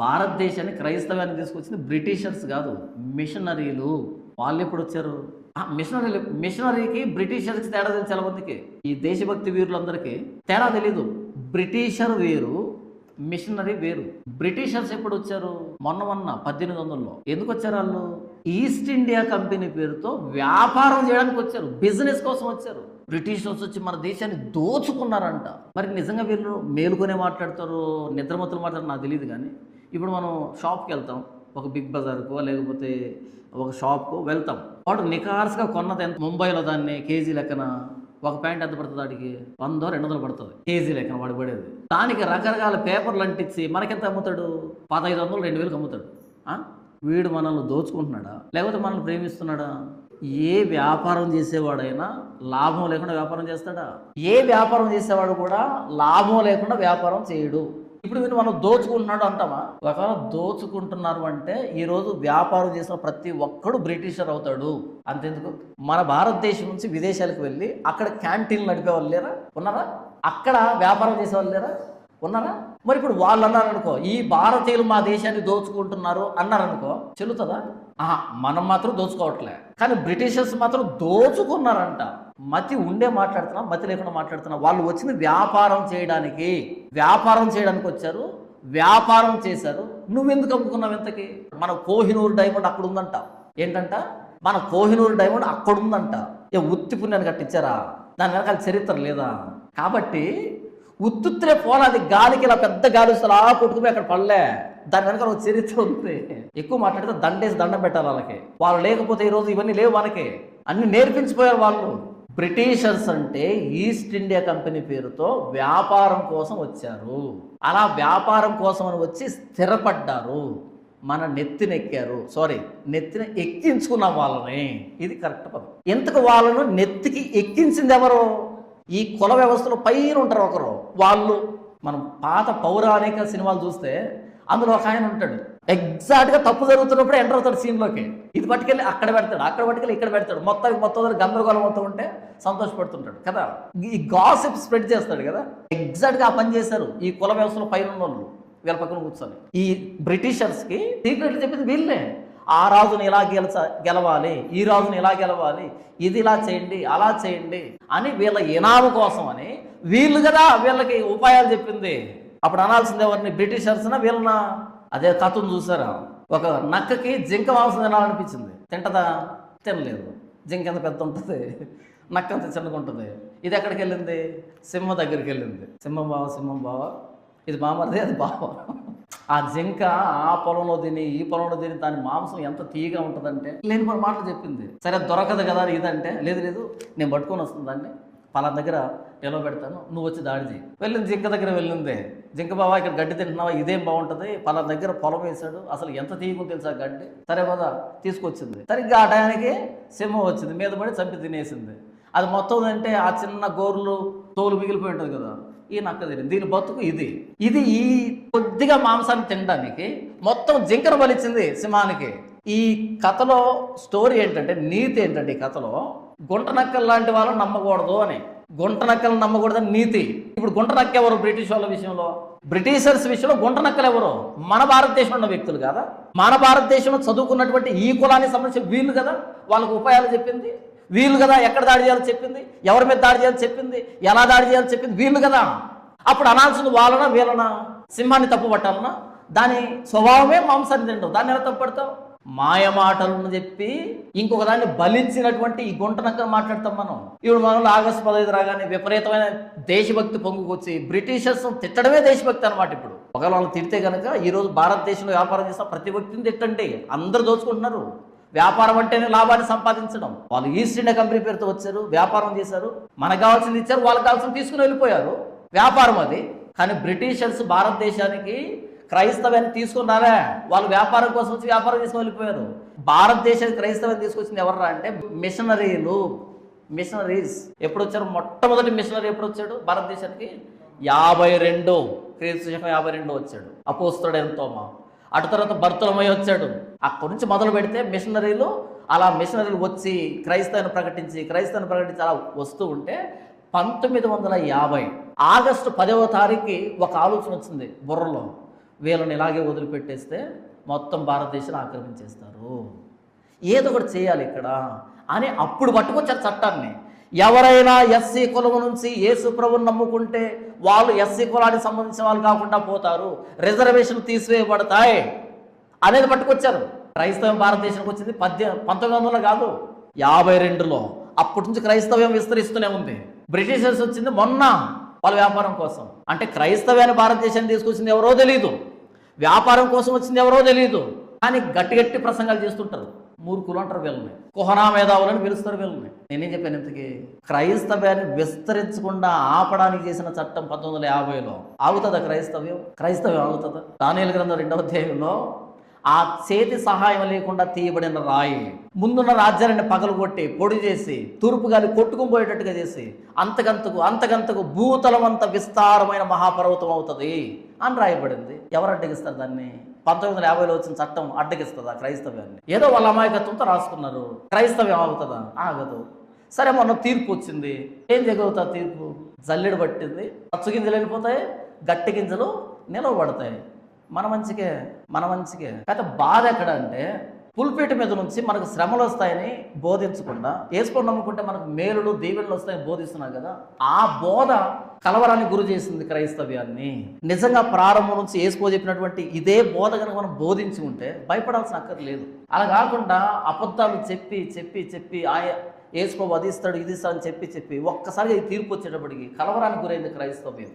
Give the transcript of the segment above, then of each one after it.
భారతదేశాన్ని క్రైస్తవాన్ని తీసుకొచ్చింది బ్రిటిషర్స్ కాదు, మిషనరీలు. వాళ్ళు ఎప్పుడు వచ్చారు? మిషనరీకి బ్రిటిషర్స్కి తేడా తెలిసి చాలా మందికి, ఈ దేశభక్తి వీరులందరికీ తేడా తెలీదు. బ్రిటిషర్ వేరు, మిషనరీ వేరు. బ్రిటిషర్స్ ఎప్పుడు వచ్చారు? మొన్న 1800లో. ఎందుకు వచ్చారు వాళ్ళు? ఈస్ట్ ఇండియా కంపెనీ పేరుతో వ్యాపారం చేయడానికి వచ్చారు, బిజినెస్ కోసం వచ్చారు. బ్రిటిషర్స్ వచ్చి మన దేశాన్ని దోచుకున్నారంట. మరి నిజంగా వీళ్ళు మేలుకొనే మాట్లాడతారు, నిద్రమత్తులు మాట్లాడతారు నాకు తెలియదు. కానీ ఇప్పుడు మనం షాప్కి వెళ్తాం, ఒక బిగ్ బజార్కో లేకపోతే ఒక షాప్కో వెళ్తాం. వాడు నికార్స్గా కొన్నది ఎంత? ముంబైలో దాన్ని కేజీ లెక్కన ఒక ప్యాంట్ ఎంత పడుతుంది? వాడికి 100-200 పడుతుంది కేజీ లెక్కన వాడు పడేది. దానికి రకరకాల పేపర్లు అంటించి మనకెంత అమ్ముతాడు? 1500-2000 అమ్ముతాడు. వీడు మనల్ని దోచుకుంటున్నాడా లేకపోతే మనల్ని ప్రేమిస్తున్నాడా? ఏ వ్యాపారం చేసేవాడైనా లాభం లేకుండా వ్యాపారం చేస్తాడా? ఏ వ్యాపారం చేసేవాడు కూడా లాభం లేకుండా వ్యాపారం చేయడు. ఇప్పుడు వీళ్ళు మనం దోచుకుంటున్నాడు అంటామా? ఒకవేళ దోచుకుంటున్నారు అంటే ఈరోజు వ్యాపారం చేసిన ప్రతి ఒక్కడు బ్రిటిషర్ అవుతాడు. అంతెందుకు, మన భారతదేశం నుంచి విదేశాలకు వెళ్ళి అక్కడ క్యాంటీన్లు నడిపే వాళ్ళు లేరా? ఉన్నారా? అక్కడ వ్యాపారం చేసే వాళ్ళు లేరా? ఉన్నారా? మరి ఇప్పుడు వాళ్ళు అన్నారనుకో, ఈ భారతీయులు మా దేశాన్ని దోచుకుంటున్నారు అన్నారనుకో, చెల్లుతుందా? మనం మాత్రం దోచుకోవట్లే, కానీ బ్రిటిషర్స్ మాత్రం దోచుకున్నారంట. మతి ఉండే మాట్లాడుతున్నా, మతి లేకుండా మాట్లాడుతున్నా. వాళ్ళు వచ్చింది వ్యాపారం చేయడానికి వచ్చారు, వ్యాపారం చేశారు. నువ్వెందుకు అమ్ముకున్నావు ఇంతకి? మన కోహినూర్ డైమండ్ అక్కడ ఉందంట. ఏంటంట? మన కోహినూర్ డైమండ్ అక్కడ ఉందంట. ఉత్తి పుణ్యాన్ని కట్టించారా? దాని వెనకాల చరిత్ర లేదా? కాబట్టి ఉత్తుత్రే పోలాది గాలికి ఇలా పెద్ద గాలి వస్తే అలా కొట్టుకుపోయి అక్కడ పడలే. దాని వెనకాల ఒక చరిత్ర ఉంది. ఎక్కువ మాట్లాడితే దండేసి దండం పెట్టాలి వాళ్ళకి. వాళ్ళు లేకపోతే ఈరోజు ఇవన్నీ లేవు మనకి. అన్ని నేర్పించిపోయారు వాళ్ళు. బ్రిటిషర్స్ అంటే ఈస్ట్ ఇండియా కంపెనీ పేరుతో వ్యాపారం కోసం వచ్చారు. అలా వ్యాపారం కోసం అని వచ్చి స్థిరపడ్డారు, మన నెత్తిన ఎక్కించుకున్నాం వాళ్ళని. ఇది కరెక్ట్ పదం. ఎంతకు వాళ్ళను నెత్తికి ఎక్కించింది ఎవరు? ఈ కుల వ్యవస్థలో పైన ఉంటారు ఒకరు. వాళ్ళు మనం పాత పౌరాణిక సినిమాలు చూస్తే అందులో ఒక ఆయన ఉంటాడు, ఎగ్జాక్ట్గా తప్పు జరుగుతున్నప్పుడు ఎంటర్ అవుతాడు సీన్లోకి. ఇది పట్టుకెళ్ళి అక్కడ పెడతాడు, అక్కడ పట్టుకెళ్ళి ఇక్కడ పెడతాడు. మొత్తం గందరగోళం మొత్తం ఉంటే సంతోషపడుతుంటాడు కదా. ఈ గాసిప్ స్ప్రెడ్ చేస్తాడు కదా. ఎగ్జాక్ట్గా ఆ పని చేశారు ఈ కుల వ్యవస్థలో పైన ఉన్న వాళ్ళు. వీళ్ళ పక్కన కూర్చొని ఈ బ్రిటిషర్స్కి సీక్రెట్లు చెప్పింది వీళ్ళే. ఆ రాజుని ఇలా గెలవాలి, ఈ రాజుని ఇలా గెలవాలి, ఇది ఇలా చేయండి, అలా చేయండి అని వీళ్ళ ఇనాము కోసం అని వీళ్ళు కదా వీళ్ళకి ఉపాయాలు చెప్పింది. అప్పుడు అనాల్సింది ఎవరిని? బ్రిటిషర్స్నా వీళ్ళనా? అదే కథను చూసారా? ఒక నక్కకి జింక మాంసం తినాలనిపించింది, తింటదా? తినలేదు. జింక ఎంత పెద్ద ఉంటుంది, నక్క అంత చిన్నగా ఉంటుంది. ఇది ఎక్కడికి వెళ్ళింది? సింహం దగ్గరికి వెళ్ళింది. సింహం బావ ఇది బామరిది, అది బావ. ఆ జింక ఆ పొలంలో తిని ఈ పొలంలో తిని దాని మాంసం ఎంత తీయగా ఉంటుందంటే లేని కొన్ని మాటలు చెప్పింది. సరే దొరకదు కదా ఇదంటే, లేదు నేను పట్టుకొని వస్తుంది దాన్ని, పలానా దగ్గర నిలవ పెడతాను, నువ్వు వచ్చి దాడి చేయి. వెళ్ళింది జింక దగ్గర. వెళ్ళింది జింక, బావా ఇక్కడ గడ్డి తింటున్నావా? ఇదేం బాగుంటుంది, పలానా దగ్గర పొలం వేశాడు, అసలు ఎంత తీయకు తెలుసా గడ్డి. సరే కదా తీసుకొచ్చింది. సరిగ్గా ఆ టయానికి సింహం వచ్చింది, మీద పడి చంపి తినేసింది. అది మొత్తం అంటే ఆ చిన్న గోర్లు తోలు మిగిలిపోయి ఉంటుంది కదా, ఈ నక్క తిని దీని బతుకు ఇది ఈ కొద్దిగా మాంసాన్ని తినడానికి మొత్తం జింకను బలిచ్చింది సింహానికి. ఈ కథలో స్టోరీ ఏంటంటే, నీతి ఏంటంటే, ఈ కథలో గుంట నక్కలు లాంటి వాళ్ళని నమ్మకూడదు అని. గుంట నక్కలు నమ్మకూడదని నీతి. ఇప్పుడు గుంట నక్క ఎవరు? బ్రిటిష్ వాళ్ళ విషయంలో, బ్రిటిషర్స్ విషయంలో గుంట నక్కలు ఎవరు? మన భారతదేశంలో ఉన్న వ్యక్తులు కదా. మన భారతదేశంలో చదువుకున్నటువంటి ఈ కులానికి సంబంధించిన వీళ్ళు కదా వాళ్ళకు ఉపాయాలు చెప్పింది. వీళ్ళు కదా ఎక్కడ దాడి చేయాలో చెప్పింది, ఎవరి మీద దాడి చేయాలో చెప్పింది, ఎలా దాడి చేయాలో చెప్పింది వీళ్ళు కదా. అప్పుడు అనాల్సింది వాళ్ళనా వీళ్ళనా? సింహాన్ని తప్పు పట్టాలనా? దాని స్వభావమే మాంసాన్ని తింటావు, దాన్ని ఎలా తప్పు పడతావు? మాయ మాటలను చెప్పి ఇంకొక దాన్ని బలించినటువంటి ఈ గుంటనక్క మాట్లాడతాం మనం. ఇప్పుడు మనలో ఆగస్టు 15 రాగానే విపరీతమైన దేశభక్తి పొంగుకొచ్చి బ్రిటిషర్స్ తిట్టడమే దేశభక్తి అనమాట. ఇప్పుడు ఒకవేళ వాళ్ళు తిడితే కనుక ఈరోజు భారతదేశంలో వ్యాపారం చేసిన ప్రతి వ్యక్తిని తిట్టండి, అందరూ దోచుకుంటున్నారు. వ్యాపారం అంటేనే లాభాన్ని సంపాదించడం. వాళ్ళు ఈస్ట్ ఇండియా కంపెనీ పేరుతో వచ్చారు, వ్యాపారం చేశారు, మనకు కావాల్సింది ఇచ్చారు, వాళ్ళకి కావాల్సింది తీసుకుని వెళ్ళిపోయారు. వ్యాపారం అది. కానీ బ్రిటిషర్స్ భారతదేశానికి క్రైస్తవాన్ని తీసుకున్నారా? వాళ్ళు వ్యాపారం కోసం వచ్చి వ్యాపారం తీసుకుని వెళ్ళిపోయారు. భారతదేశానికి క్రైస్తవాన్ని తీసుకొచ్చింది ఎవర్రా అంటే మిషనరీస్. ఎప్పుడు వచ్చారు? మొట్టమొదటి మిషనరీ ఎప్పుడు వచ్చాడు భారతదేశానికి? 52 క్రీస్తు శకం 52 వచ్చాడు అపోస్తలుడైన తోమా. అటు తర్వాత బర్తొలొమై వచ్చాడు. అక్కడి నుంచి మొదలు పెడితే మిషనరీలు వచ్చి క్రైస్తవాన్ని ప్రకటించి అలా వస్తూ ఉంటే 1950 ఆగస్టు 10వ తారీఖుకి ఒక ఆలోచన వచ్చింది బుర్రలో. వీళ్ళని ఇలాగే వదిలిపెట్టేస్తే మొత్తం భారతదేశాన్ని ఆక్రమించేస్తారు, ఏదో ఒకటి చేయాలి ఇక్కడ అని అప్పుడు పట్టుకొచ్చారు చట్టాన్ని. ఎవరైనా ఎస్సీ కులం నుంచి యేసు ప్రభువుని నమ్ముకుంటే వాళ్ళు ఎస్సీ కులానికి సంబంధించిన వాళ్ళు కాకుండా పోతారు, రిజర్వేషన్లు తీసివేయబడతాయి అనేది పట్టుకొచ్చారు. క్రైస్తవం భారతదేశానికి వచ్చింది 1900 కాదు, 52లో. అప్పటి నుంచి క్రైస్తవ్యం విస్తరిస్తూనే ఉంది. బ్రిటిషర్స్ వచ్చింది మొన్న వాళ్ళ వ్యాపారం కోసం. అంటే క్రైస్తవ్యాన్ని భారతదేశాన్ని తీసుకొచ్చింది ఎవరో తెలియదు, వ్యాపారం కోసం వచ్చింది ఎవరో తెలియదు, కానీ గట్టి గట్టి ప్రసంగాలు చేస్తుంటారు. మూర్ఖులు అంటారు వీళ్ళని, కుహనా మేధావులని పిలుస్తారు వీళ్ళని. నేనేం చెప్పాను ఇంతకీ? క్రైస్తవ్యాన్ని విస్తరించకుండా ఆపడానికి చేసిన చట్టం 1950లో. ఆగుతుందా క్రైస్తవ్యం? క్రైస్తవ్యం ఆగుతుందా? దానియేలు గ్రంథం 2వ అధ్యాయంలో ఆ చేతి సహాయం లేకుండా తీయబడిన రాయి ముందున్న రాజ్యాన్ని పగలగొట్టి పొడి చేసి తూర్పు గాలి కొట్టుకుపోయేటట్టుగా చేసి అంతకంతకు భూతలం అంత విస్తారమైన మహాపర్వతం అవుతుంది అని రాయబడింది. ఎవరు అడ్డగిస్తారు దాన్ని? 1950లో వచ్చిన చట్టం అడ్డగిస్తుందా క్రైస్తవ్యాన్ని? ఏదో వాళ్ళ అమాయకత్వంతో రాసుకున్నారు. క్రైస్తవ్యం ఆగుతుందా? ఆగదు. సరే, మొన్న తీర్పు వచ్చింది. ఏం జరుగుతా తీర్పు? జల్లెడు పట్టింది, పచ్చు గింజలు వెళ్ళిపోతాయి, గట్టి గింజలు నిలవబడతాయి. మన మంచికే. అయితే బాధ ఎక్కడ అంటే, పుల్పీట మీద నుంచి మనకు శ్రమలు వస్తాయని బోధించకుండా యేసుని నమ్ముకుంటే మనకు మేలులు దీవెనలు వస్తాయని బోధిస్తున్నాం కదా, ఆ బోధ కలవరానికి గురి చేసింది క్రైస్తవ్యాన్ని. నిజంగా ప్రారంభం నుంచి యేసు చెప్పినటువంటి ఇదే బోధ కనుక మనం బోధించి ఉంటే భయపడాల్సిన అక్కర్లేదు. అలా కాకుండా అబద్ధాలు చెప్పి యేసు అది ఇస్తాడు ఇది ఇస్తాడు అని చెప్పి ఒక్కసారిగా ఈ తీర్పు వచ్చేటప్పటికి కలవరానికి గురైంది క్రైస్తవ్యం.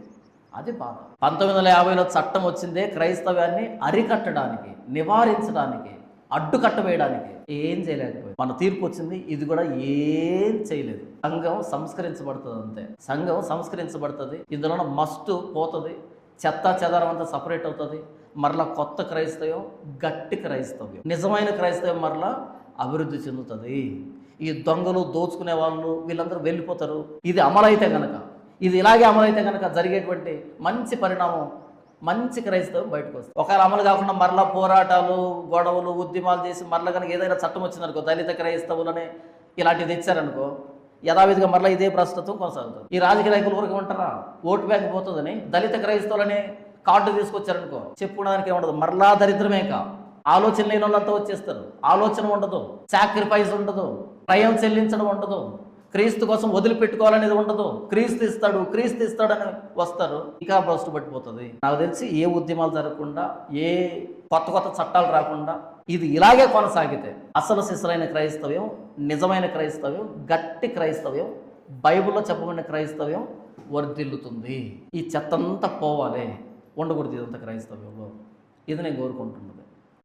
అది బాధ. 1950లో చట్టం వచ్చిందే క్రైస్తవ్యాన్ని అరికట్టడానికి, నివారించడానికి, అడ్డుకట్టవేయడానికి. ఏం చేయలేకపోయింది. మన తీర్పు వచ్చింది, ఇది కూడా ఏం చేయలేదు. సంఘం సంస్కరించబడుతుంది, అంతే. సంఘం సంస్కరించబడుతుంది, ఇందులో మస్టు పోతుంది, చెత్త చెదారం అంతా సపరేట్ అవుతుంది. మరలా కొత్త క్రైస్తవ్యం, గట్టి క్రైస్తవ్యం, నిజమైన క్రైస్తవ్యం మరలా అభివృద్ధి చెందుతుంది. ఈ దొంగలు, దోచుకునే వాళ్ళు వీళ్ళందరూ వెళ్ళిపోతారు. ఇది అమలైతే కనుక, ఇది ఇలాగే అమలైతే కనుక జరిగేటువంటి మంచి పరిణామం, మంచి క్రైస్తవం బయటకు వస్తుంది. ఒకవేళ అమలు కాకుండా మరలా పోరాటాలు, గొడవలు, ఉద్యమాలు చేసి మరలా కనుక ఏదైనా చట్టం వచ్చిందనుకో, దళిత క్రైస్తవులని ఇలాంటివి తెచ్చారనుకో, యథావిధిగా మరలా ఇదే ప్రస్తుతం కొనసాగుతుంది. ఈ రాజకీయ నాయకులు ఊరికి ఉంటారా? ఓటు బ్యాంక్ పోతుందని దళిత క్రైస్తవులని కార్డు తీసుకొచ్చారనుకో, చెప్పుకోవడానికి ఏముండదు, మరలా దరిద్రమేక. ఆలోచన లేని వాళ్ళంతా వచ్చేస్తారు. ఆలోచన ఉండదు, సాక్రిఫైస్ ఉండదు, క్రయం చెల్లించడం ఉండదు, క్రీస్తు కోసం వదిలిపెట్టుకోవాలనేది ఉండదు. క్రీస్తు ఇస్తాడని వస్తారు, ఇంకా భ్రష్టు పట్టిపోతుంది. నాకు తెలిసి ఏ ఉద్యమాలు జరగకుండా, ఏ కొత్త చట్టాలు రాకుండా ఇది ఇలాగే కొనసాగితే అసలు సిసలైన క్రైస్తవ్యం, నిజమైన క్రైస్తవ్యం, గట్టి క్రైస్తవ్యం, బైబిల్లో చెప్పబడిన క్రైస్తవ్యం వర్ధిల్లుతుంది. ఈ చెత్తంతా పోవాలి, ఉండకూడదు ఇదంతా క్రైస్తవ్యంలో. ఇది నేను కోరుకుంటున్నది.